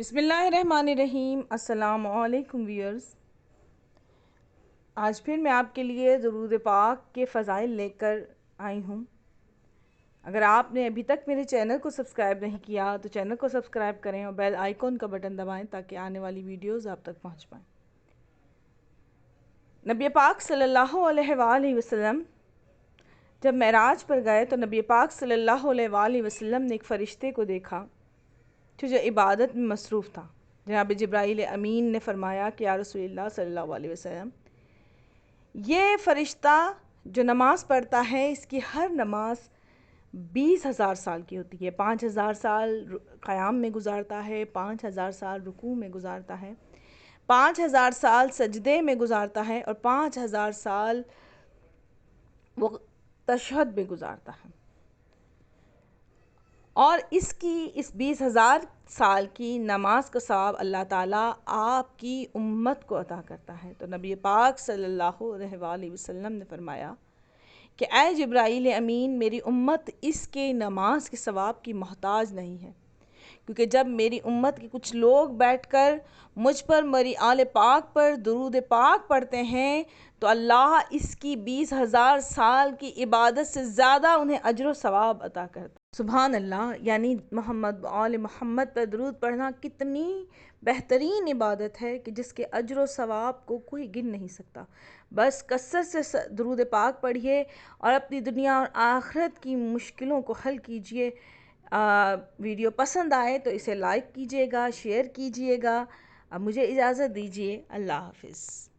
بسم اللہ الرحمن الرحیم۔ السلام علیکم ویورز، آج پھر میں آپ کے لیے درود پاک کے فضائل لے کر آئی ہوں۔ اگر آپ نے ابھی تک میرے چینل کو سبسکرائب نہیں کیا تو چینل کو سبسکرائب کریں اور بیل آئیکن کا بٹن دبائیں تاکہ آنے والی ویڈیوز آپ تک پہنچ پائیں۔ نبی پاک صلی اللہ علیہ وآلہ وسلم جب معراج پر گئے تو نبی پاک صلی اللہ علیہ وآلہ وسلم نے ایک فرشتے کو دیکھا جو عبادت میں مصروف تھا۔ جناب جبرائیل امین نے فرمایا کہ یا رسول اللہ صلی اللہ علیہ وسلم، یہ فرشتہ جو نماز پڑھتا ہے اس کی ہر نماز 20,000 سال کی ہوتی ہے۔ 5,000 سال قیام میں گزارتا ہے، 5,000 سال رکوع میں گزارتا ہے، 5,000 سال سجدے میں گزارتا ہے اور 5,000 سال وہ تشہد میں گزارتا ہے، اور اس 20,000 سال کی نماز کا ثواب اللہ تعالیٰ آپ کی امت کو عطا کرتا ہے۔ تو نبی پاک صلی اللہ علیہ وآلہ وسلم نے فرمایا کہ اے جبرائیل امین، میری امت اس کے نماز کے ثواب کی محتاج نہیں ہے، کیونکہ جب میری امت کے کچھ لوگ بیٹھ کر مجھ پر، میری آل پاک پر درود پاک پڑھتے ہیں تو اللہ اس کی 20,000 سال کی عبادت سے زیادہ انہیں اجر و ثواب عطا کرتا ہے۔ سبحان اللہ، یعنی محمد آل محمد پر درود پڑھنا کتنی بہترین عبادت ہے کہ جس کے اجر و ثواب کو کوئی گن نہیں سکتا۔ بس کثرت سے درود پاک پڑھیے اور اپنی دنیا اور آخرت کی مشکلوں کو حل کیجیے۔ ویڈیو پسند آئے تو اسے لائک کیجیے گا، شیئر کیجیے گا۔ اب مجھے اجازت دیجیے، اللہ حافظ۔